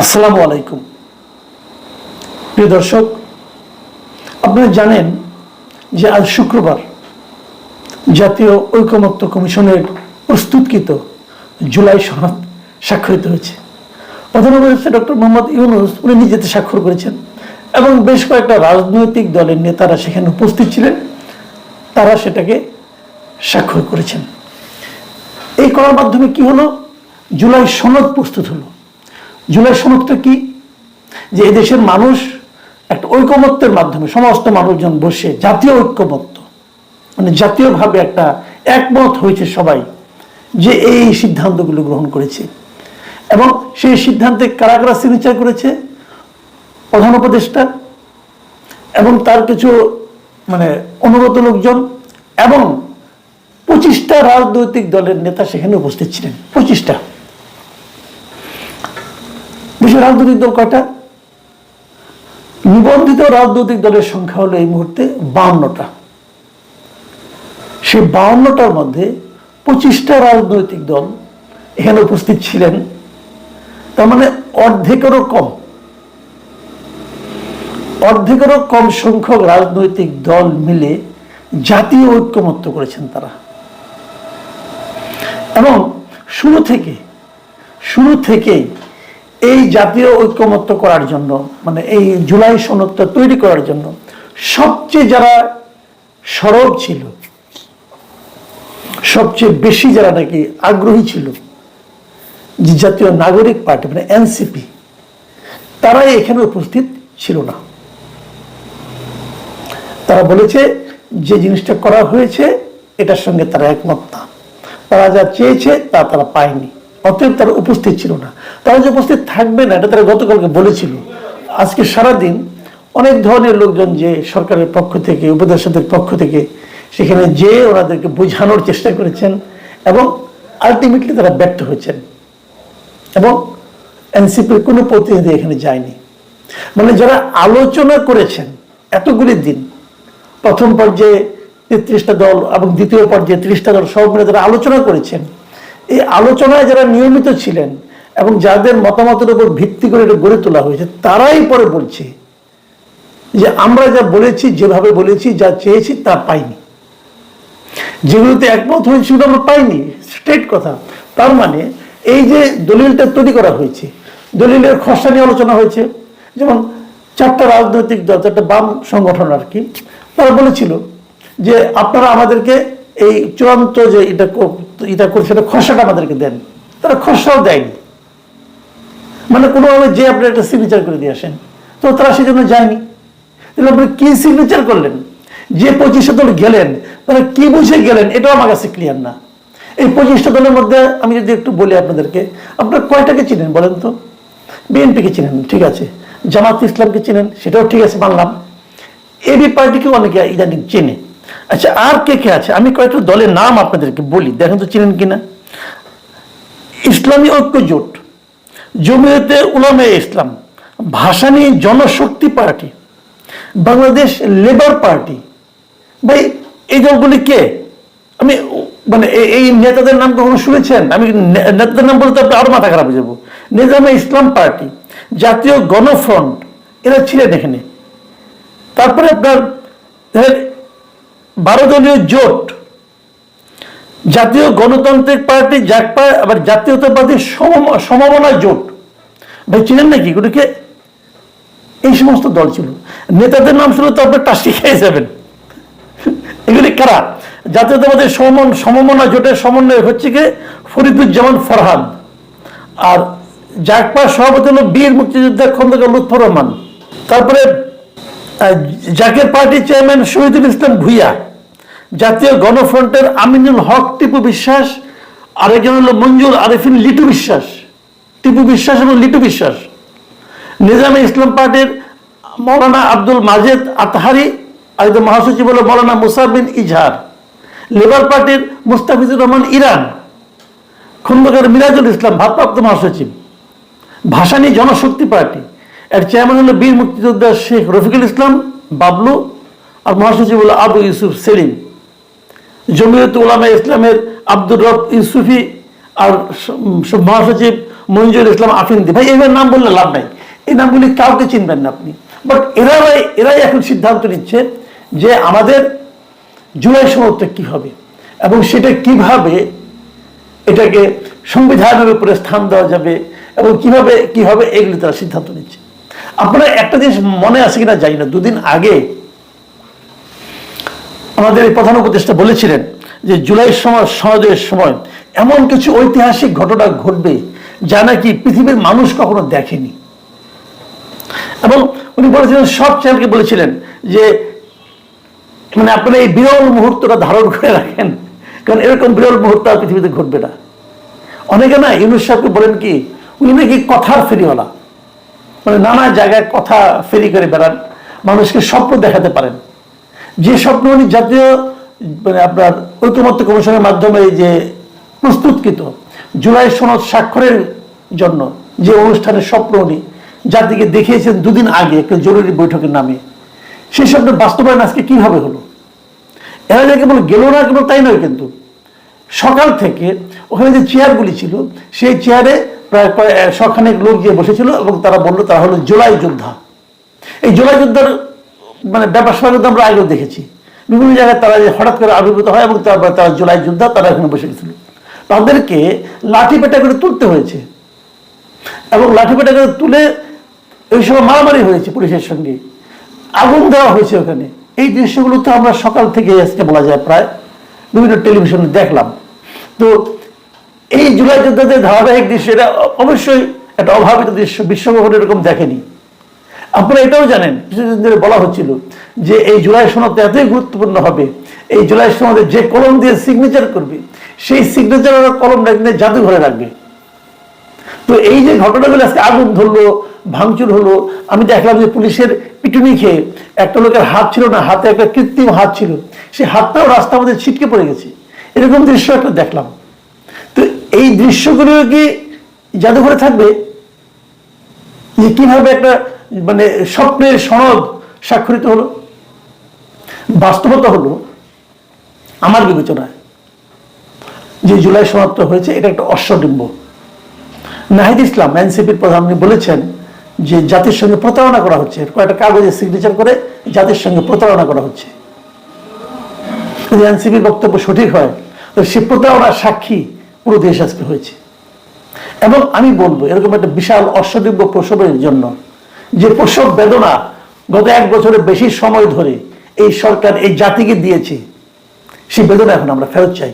আসসালামু আলাইকুম। প্রিয় দর্শক, আপনারা জানেন যে আজ শুক্রবার জাতীয় ঐকমত্য কমিশনের প্রস্তুতকৃত জুলাই সনদ স্বাক্ষরিত হয়েছে। প্রধান উপদেষ্টা ডক্টর মোহাম্মদ ইউনূস উনি নিজেতে স্বাক্ষর করেছেন এবং বেশ কয়েকটা রাজনৈতিক দলের নেতারা সেখানে উপস্থিত ছিলেন, তারা সেটাকে স্বাক্ষর করেছেন। এই করার মাধ্যমে কি হলো? জুলাই সনদ প্রস্তুত হলো। জুলাই সনদটা কি? যে এদেশের মানুষ একটা ঐকমত্যের মাধ্যমে সমস্ত মানুষজন বসে জাতীয় ঐক্যমত্য মানে জাতীয়ভাবে একটা একমত হয়েছে সবাই যে এই সিদ্ধান্তগুলো গ্রহণ করেছে। এবং সেই সিদ্ধান্তে কারা কারা সিগনেচার করেছে? প্রধান উপদেষ্টা এবং তার কিছু অনুগত লোকজন এবং 25টা রাজনৈতিক দলের নেতা সেখানে উপস্থিত ছিলেন। 25টা। দেশের রাজনৈতিক দল কয়টা? নিবন্ধিত রাজনৈতিক দলের সংখ্যা হলো এই মুহূর্তে 52টা। সেই 52টার মধ্যে 25টা রাজনৈতিক দল এখানে উপস্থিত ছিলেন। তার মানে অর্ধেকেরও কম সংখ্যক রাজনৈতিক দল মিলে জাতীয় ঐক্যমত্য করেছেন তারা। এবং শুরু থেকেই এই জাতীয় ঐক্যমত্য করার জন্য এই জুলাই সনদটা তৈরি করার জন্য সবচেয়ে যারা সরব ছিল, সবচেয়ে বেশি যারা নাকি আগ্রহী ছিল, যে জাতীয় নাগরিক পার্টি এনসিপি, তারাই এখানে উপস্থিত ছিল না। তারা বলেছে যে জিনিসটা করা হয়েছে এটার সঙ্গে তারা একমত না, তারা যা চেয়েছে তা তারা পায়নি, অতএব তারা উপস্থিত ছিল না। তারা যে উপস্থিত থাকবে না এটা তারা গতকালকে বলেছিল। আজকে সারাদিন অনেক ধরনের লোকজন যে সরকারের পক্ষ থেকে, উপদেষ্টাদের পক্ষ থেকে সেখানে যে ওনাদেরকে বোঝানোর চেষ্টা করেছেন এবং আলটিমেটলি তারা ব্যর্থ হয়েছেন এবং এনসিপির কোনো প্রতিনিধি এখানে যায়নি। যারা আলোচনা করেছেন এতগুলি দিন, প্রথম পর্যায়ে 33টা দল এবং দ্বিতীয় পর্যায়ে 30টা দল সব মিলে যারা আলোচনা করেছেন, এই আলোচনায় যারা নিয়মিত ছিলেন এবং যাদের মতামতের উপর ভিত্তি করে এটা গড়ে তোলা হয়েছে, তারাই পরে বলছে যে আমরা যা বলেছি, যেভাবে বলেছি, যা চেয়েছি তা পাইনি। যেগুলোতে একমত হয়েছে সেগুলো আমরা পাইনি, স্ট্রেট কথা। তার মানে এই যে দলিলটা তৈরি করা হয়েছে, দলিলের খসড়া নিয়ে আলোচনা হয়েছে, যেমন 4টা রাজনৈতিক দল, 4টা বাম সংগঠন আর কি, তারা বলেছিল যে আপনারা আমাদেরকে এই চূড়ান্ত যে এটা করছে সেটা খসড়াটা আমাদেরকে দেন। তারা খসড়াও দেয়নি, কোনোভাবে যে আপনি একটা সিগনেচার করে দিয়ে আসেন, তো তারা সেই জন্য যায়নি। তাহলে আপনি কি সিগনেচার করলেন? যে 25টা দল গেলেন তারা কি বুঝে গেলেন এটাও আমার কাছে ক্লিয়ার না। এই 25টা দলের মধ্যে আমি যদি একটু বলি আপনাদেরকে, আপনারা কয়টাকে চিনেন বলেন তো? বিএনপিকে চিনেন, ঠিক আছে। জামাত ইসলামকে চিনেন, সেটাও ঠিক আছে, মানলাম। এবি পার্টিকে অনেকে ইদানিং চেনে। আচ্ছা, আর কে কে আছে? আমি কয়েকটা দলের নাম আপনাদেরকে বলি, দেখেন তো চিনেন কিনা। ইসলামী ঐক্য জোট, জমিয়তে উলামায়ে ইসলাম, ভাসানী জনশক্তি পার্টি, বাংলাদেশ লেবার পার্টি। ভাই, এই দলগুলি কে? আমি এই নেতাদের নাম কখনো শুনেছেন? আমি নেতাদের নাম বলতে আপনি আরো মাথা খারাপ হয়ে যাবো। নিজামে ইসলাম পার্টি, জাতীয় গণফ্রন্ট, এরা ছিলেন এখানে। তারপরে আপনার 12 দলীয় জোট, জাতীয় গণতান্ত্রিক পার্টি, জাকপা, আবার জাতীয়তাবাদী সমমনা জোট। ভাই চিনেন নাকি এগুলিকে? এই সমস্ত দল ছিল। নেতাদের নাম শুনে তো আপনার টাস্টি খেয়ে যাবেন। এগুলি কারা? জাতীয়তাবাদী সমমনা জোটের সমন্বয় হচ্ছে কি ফরিদুজ্জামান ফরহাদ, আর জাকপার সভাপতি হল বীর মুক্তিযোদ্ধা খন্দকার লুৎফর রহমান। তারপরে জাকের পার্টি চেয়ারম্যান শহীদুল ইসলাম ভুইয়া, জাতীয় গণফ্রন্টের আমিনুল হক টিপু বিশ্বাস, আরেকজন হলো মঞ্জুর আরেফিন লিটু বিশ্বাস, টিপু বিশ্বাস এবং লিটু বিশ্বাস। নিজামে ইসলাম পার্টির মৌলানা আব্দুল মাজেদ আতহারি, আর মহাসচিব হলো মৌলানা মুসা বিন ইজহার। লেবার পার্টির মুস্তাফিজুর রহমান ইরান, খন্দকার মিরাজুল ইসলাম ভারপ্রাপ্ত মহাসচিব। ভাসানী জনশক্তি পার্টি, এর চেয়ারম্যান হলো বীর মুক্তিযোদ্ধা শেখ রফিকুল ইসলাম বাবলু, আর মহাসচিব হলো আবু ইউসুফ সেলিম। জমিয়ত উলামায়ে ইসলামের আব্দুর রব ইউসুফি, আর মহাসচিব মঞ্জুর ইসলাম আফিন্দি, ভাই এবার নাম বললে লাভ নাই, এই নামগুলি কাউকে চিনবেন না আপনি। বাট এরাই এখন সিদ্ধান্ত নিচ্ছে যে আমাদের জুলাই সনদটা কি হবে এবং সেটা কিভাবে এটাকে সংবিধানের উপরে স্থান দেওয়া যাবে এবং কিভাবে কি হবে এগুলি তারা সিদ্ধান্ত নিচ্ছে। আপনারা একটা জিনিস মনে আছে কিনা জানি না, দুদিন আগে আমাদের এই প্রধান উপদেষ্টা বলেছিলেন যে জুলাই সনদের সময় এমন কিছু ঐতিহাসিক ঘটনা ঘটবে যা নাকি পৃথিবীর মানুষ কখনো দেখেনি। এবং উনি বলেছিলেন, সব চ্যানেলকে বলেছিলেন যে মানে আপনারা এই বিরল মুহূর্তটা ধারণ করে রাখেন, কারণ এরকম বিরল মুহূর্ত আর পৃথিবীতে ঘটবে না। অনেকে না ইউনূস সাহেবকে বলেন কি, উনি নাকি কথার ফেরিওয়ালা, মানে নানা জায়গায় কথা ফেরি করে বেড়ান, মানুষকে স্বপ্ন দেখাতে পারেন। যে স্বপ্ন উনি জাতীয় মানে আপনার ঐকমত্য কমিশনের মাধ্যমে যে প্রস্তুতকৃত জুলাই সনদ স্বাক্ষরের জন্য যে অনুষ্ঠানের স্বপ্ন উনি জাতিকে দেখিয়েছেন দুদিন আগে একটা জরুরি বৈঠকের নামে, সেই স্বপ্নের বাস্তবায়ন আজকে কিভাবে হলো? এরা যে কেবল গেল না কেবল তাই নয়, কিন্তু সকাল থেকে ওখানে যে চেয়ারগুলি ছিল সেই চেয়ারে প্রায় শখানেক লোক গিয়ে বসেছিল এবং তারা বললো তারা হলো জুলাই যোদ্ধা। এই জুলাই যোদ্ধার মানে ব্যাপার স্যাপার কিন্তু আমরা আগেও দেখেছি, বিভিন্ন জায়গায় তারা যে হঠাৎ করে আবির্ভূত হয় এবং তারপরে তারা জুলাই যোদ্ধা, তারা এখানে বসে গেছিল। তাদেরকে লাঠি পেটা করে তুলতে হয়েছে এবং লাঠি পেটা করে তুলে ওই সময় মারামারি হয়েছে পুলিশের সঙ্গে, আগুন দেওয়া হয়েছে ওখানে। এই দৃশ্যগুলো তো আমরা সকাল থেকে আজকে বলা যায় প্রায় বিভিন্ন টেলিভিশনে দেখলাম। তো এই জুলাই যোদ্ধাদের ধারাবাহিক দৃশ্য, এটা অবশ্যই একটা অভাবিত দৃশ্য, বিশ্বকখনো এরকম দেখেনি। আপনারা এটাও জানেন, কিছুদিন ধরে বলা হচ্ছিল যে এই জুলাই সনদ এতই গুরুত্বপূর্ণ হবে, এই জুলাই সনদে যে কলম দিয়ে সিগনেচার করবে সেই সিগনেচার কলম রাখলে জাদুঘরে রাখবে। তো এই যে ঘটনাগুলো আজকে আগুন ধরলো, ভাঙচুর হলো, আমি দেখলাম যে পুলিশের পিটুনি খেয়ে একটা লোকের হাত ছিল না, হাতে একটা কৃত্রিম হাত ছিল, সেই হাতটাও রাস্তার মধ্যে ছিটকে পড়ে গেছে, এরকম দৃশ্য একটা দেখলাম। তো এই দৃশ্যগুলো কি জাদুঘরে থাকবে? যে কিভাবে একটা মানে স্বপ্নের সনদ স্বাক্ষরিত হলো? বাস্তবতা হলো আমার বিবেচনায় যে জুলাই সনদটা হয়েছে এটা একটা অশ্বডিম্ব। নাহিদ ইসলাম এনসিপির প্রধান বলেছেন যে জাতির সঙ্গে প্রতারণা করা হচ্ছে, কয়েকটা কাগজে সিগনেচার করে জাতির সঙ্গে প্রতারণা করা হচ্ছে। যদি এনসিপির বক্তব্য সঠিক হয় তো সে প্রতারণার সাক্ষী পুরো দেশ আজকে হয়েছে। এবং আমি বলবো এরকম একটা বিশাল অশ্বডিম্ব প্রসবের জন্য যে প্রসব বেদনা গত 1 বছরের বেশি সময় ধরে এই সরকার এই জাতিকে দিয়েছে, সেই বেদনা এখন আমরা ফেরত চাই।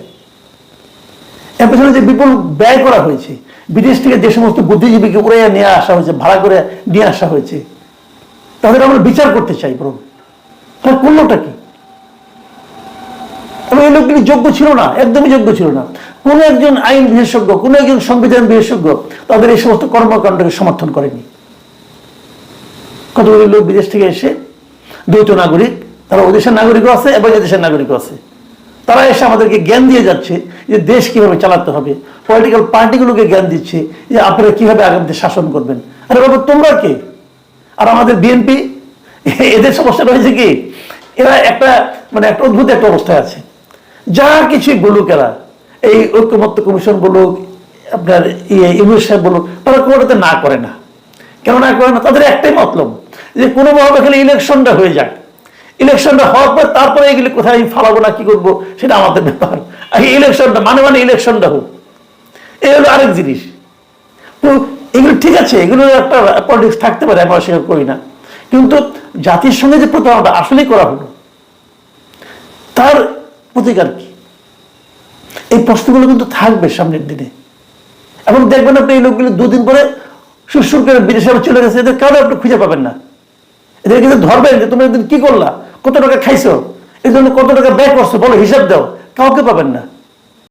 এর পেছনে যে বিপুল ব্যয় করা হয়েছে, বিদেশ থেকে যে সমস্ত বুদ্ধিজীবীকে উড়াইয়া নিয়ে আসা হয়েছে, ভাড়া করে নিয়ে আসা হয়েছে, তাদের আমরা বিচার করতে চাই। বরং তার করলোটা কি? এবং এই লোকগুলি যোগ্য ছিল না, একদমই যোগ্য ছিল না। কোনো একজন আইন বিশেষজ্ঞ, কোনো একজন সংবিধান বিশেষজ্ঞ তাদের এই সমস্ত কর্মকাণ্ডকে সমর্থন করেনি। কতগুলি লোক বিদেশ থেকে এসে দ্বৈত নাগরিক, তারা ওদেশের নাগরিকও আছে এবং এদেশের নাগরিকও আছে, তারা এসে আমাদেরকে জ্ঞান দিয়ে যাচ্ছে যে দেশ কিভাবে চালাতে হবে, পলিটিক্যাল পার্টিগুলোকে জ্ঞান দিচ্ছে যে আপনারা কিভাবে আগামীতে শাসন করবেন। আরে বাবা তোমরা কে? আর আমাদের বিএনপি, এদের সমস্যাটা হয়েছে কি, এরা একটা মানে একটা অদ্ভুত একটা অবস্থায় আছে। যা কিছুই বলুক এরা, এই ঐকমত্য কমিশন বলুক, আপনার ইউনূস সাহেব বলুক, তারা কোনোটাতে না করে না। কেন না করে না? তাদের একটাই মতলব যে কোনোভাবে খালি ইলেকশনটা হয়ে যাক, ইলেকশনটা হওয়ার পর তারপরে এগুলি কোথায় ফালাবো না কি করবো সেটা আমাদের ব্যাপার। আর ইলেকশনটা মানে ইলেকশনটা হোক, এই হলো আরেক জিনিস। তো এগুলো ঠিক আছে, এগুলো একটা পলিটিক্স থাকতে পারে, আমরা স্বীকার করি না, কিন্তু জাতির সঙ্গে যে প্রতারণাটা আসলেই করা হলো তার প্রতিকার কি? এই প্রশ্নগুলো কিন্তু থাকবে সামনের দিনে। এবং দেখবেন আপনি এই লোকগুলো 2 দিন পরে সুরসুর করে বিদেশে চলে গেছে, এদের কারো আপনি খুঁজে পাবেন না। এদের কিন্তু ধরবেন যে তুমি একদিন কি করলা, কত টাকা খাইছো, এই জন্য কত টাকা ব্যয় করছো, বলো হিসাব দাও, কাউকে পাবেন না।